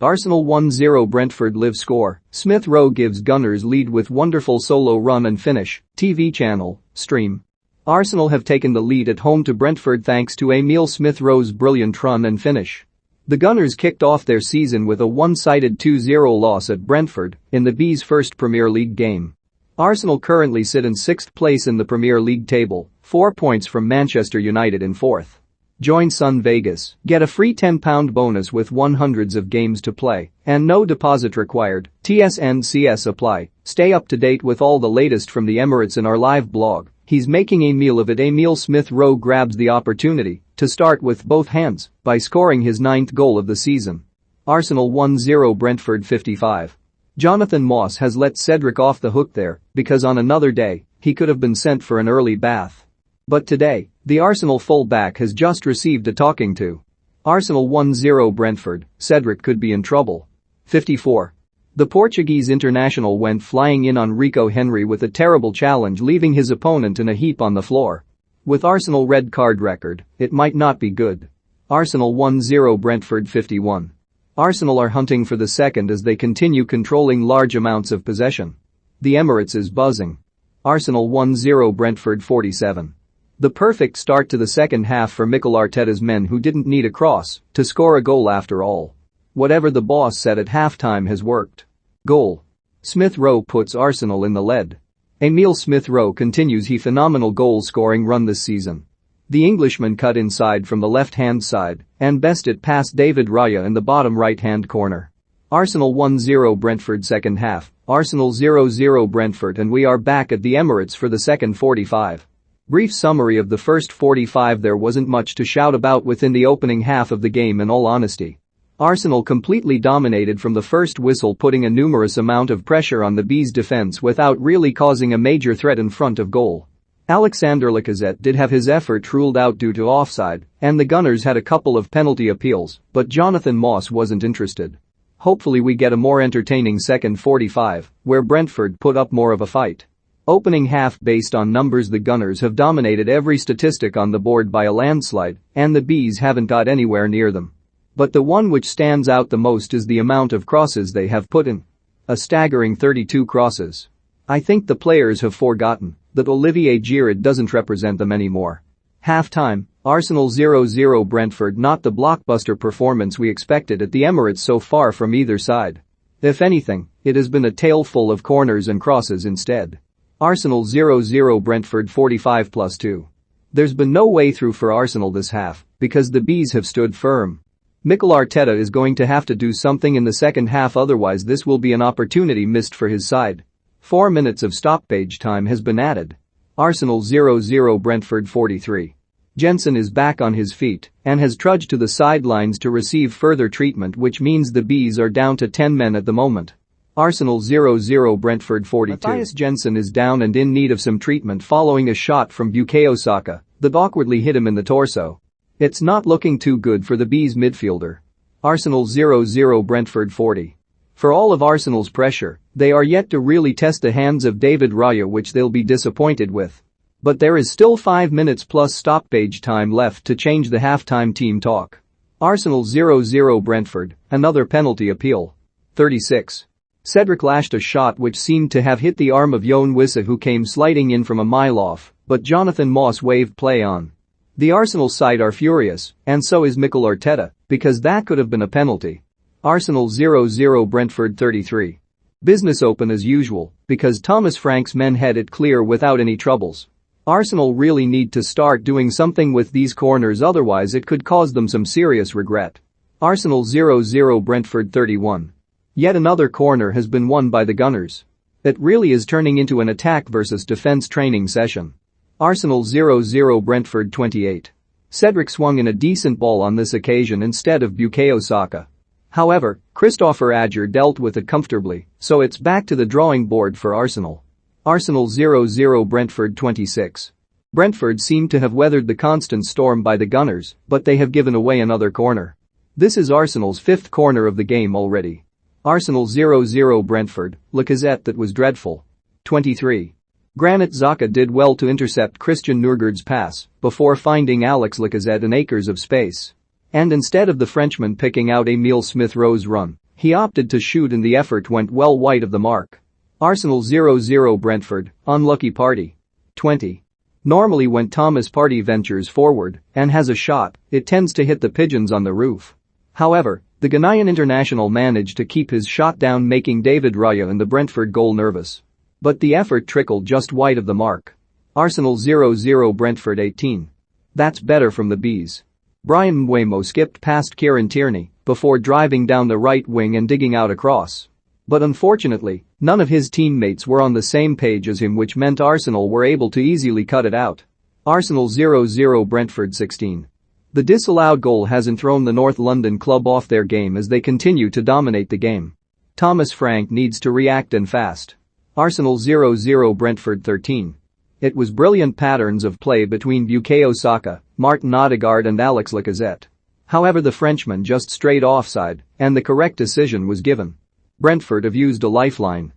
Arsenal 1-0 Brentford Live score. Smith Rowe gives Gunners lead with wonderful solo run and finish. TV channel, stream. Arsenal have taken the lead at home to Brentford thanks to Emile Smith Rowe's brilliant run and finish. The Gunners kicked off their season with a one-sided 2-0 loss at Brentford in the Bees' first Premier League game. Arsenal currently sit in 6th place in the Premier League table, 4 points from Manchester United in 4th. Join Sun Vegas, get a free £10 bonus with 100 of games to play, and no deposit required. TSNCS apply. Stay up to date with all the latest from the Emirates in our live blog. He's making a meal of it. Emile Smith Rowe grabs the opportunity to start with both hands by scoring his 9th goal of the season. Arsenal 1-0 Brentford 55. Jonathan Moss has let Cedric off the hook there because on another day, he could have been sent for an early bath. But today, the Arsenal full-back has just received a talking to. Arsenal 1-0 Brentford, Cedric could be in trouble. 54. The Portuguese international went flying in on Rico Henry with a terrible challenge, leaving his opponent in a heap on the floor. With Arsenal red card record, it might not be good. Arsenal 1-0 Brentford 51. Arsenal are hunting for the second as they continue controlling large amounts of possession. The Emirates is buzzing. Arsenal 1-0 Brentford 47. The perfect start to the second half for Mikel Arteta's men, who didn't need a cross to score a goal after all. Whatever the boss said at halftime has worked. Goal. Smith Rowe puts Arsenal in the lead. Emile Smith Rowe continues his phenomenal goal-scoring run this season. The Englishman cut inside from the left-hand side and bested past David Raya in the bottom right-hand corner. Arsenal 1-0 Brentford second half. Arsenal 0-0 Brentford, and we are back at the Emirates for the second 45. Brief summary of the first 45. There wasn't much to shout about within the opening half of the game, in all honesty. Arsenal completely dominated from the first whistle, putting a numerous amount of pressure on the Bees' defense without really causing a major threat in front of goal. Alexander Lacazette did have his effort ruled out due to offside, and the Gunners had a couple of penalty appeals, but Jonathan Moss wasn't interested. Hopefully we get a more entertaining second 45, where Brentford put up more of a fight. Opening half. Based on numbers, the Gunners have dominated every statistic on the board by a landslide, and the Bees haven't got anywhere near them. But the one which stands out the most is the amount of crosses they have put in. A staggering 32 crosses. I think the players have forgotten that Olivier Giroud doesn't represent them anymore. Halftime. Arsenal 0-0 Brentford. Not the blockbuster performance we expected at the Emirates so far from either side. If anything, it has been a tale full of corners and crosses instead. Arsenal 0-0 Brentford 45+2. There's been no way through for Arsenal this half because the Bees have stood firm. Mikel Arteta is going to have to do something in the second half, otherwise this will be an opportunity missed for his side. 4 minutes of stoppage time has been added. Arsenal 0-0 Brentford 43. Jensen is back on his feet and has trudged to the sidelines to receive further treatment, which means the Bees are down to 10 men at the moment. Arsenal 0-0 Brentford 42. Matthias Jensen is down and in need of some treatment following a shot from Bukayo Saka that awkwardly hit him in the torso. It's not looking too good for the Bees midfielder. Arsenal 0-0 Brentford 40. For all of Arsenal's pressure, they are yet to really test the hands of David Raya, which they'll be disappointed with. But there is still 5 minutes plus stoppage time left to change the halftime team talk. Arsenal 0-0 Brentford, another penalty appeal. 36. Cedric lashed a shot which seemed to have hit the arm of Yoane Wissa, who came sliding in from a mile off, but Jonathan Moss waved play on. The Arsenal side are furious, and so is Mikel Arteta, because that could have been a penalty. Arsenal 0-0 Brentford 33. Business open as usual, because Thomas Frank's men had it clear without any troubles. Arsenal really need to start doing something with these corners, otherwise it could cause them some serious regret. Arsenal 0-0 Brentford 31. Yet another corner has been won by the Gunners. It really is turning into an attack versus defense training session. Arsenal 0-0 Brentford 28. Cedric swung in a decent ball on this occasion instead of Bukayo Saka. However, Christopher Adger dealt with it comfortably, so it's back to the drawing board for Arsenal. Arsenal 0-0 Brentford 26. Brentford seem to have weathered the constant storm by the Gunners, but they have given away another corner. This is Arsenal's 5th corner of the game already. Arsenal 0-0 Brentford, Lacazette, that was dreadful. 23. Granit Xhaka did well to intercept Christian Nurgard's pass before finding Alex Lacazette in acres of space. And instead of the Frenchman picking out Emile Smith Rowe's run, He opted to shoot and the effort went well wide of the mark. Arsenal 0-0 Brentford, unlucky Partey. 20. Normally when Thomas Partey ventures forward and has a shot, it tends to hit the pigeons on the roof. However, the Ghanaian international managed to keep his shot down, making David Raya and the Brentford goal nervous. But the effort trickled just wide of the mark. Arsenal 0-0 Brentford 18. That's better from the Bees. Brian Mbeumo skipped past Kieran Tierney before driving down the right wing and digging out a cross. But unfortunately, none of his teammates were on the same page as him, which meant Arsenal were able to easily cut it out. Arsenal 0-0 Brentford 16. The disallowed goal hasn't thrown the North London club off their game as they continue to dominate the game. Thomas Frank needs to react and fast. Arsenal 0-0 Brentford 13. It was brilliant patterns of play between Bukayo Saka, Martin Odegaard and Alex Lacazette. However, the Frenchman just strayed offside and the correct decision was given. Brentford have used a lifeline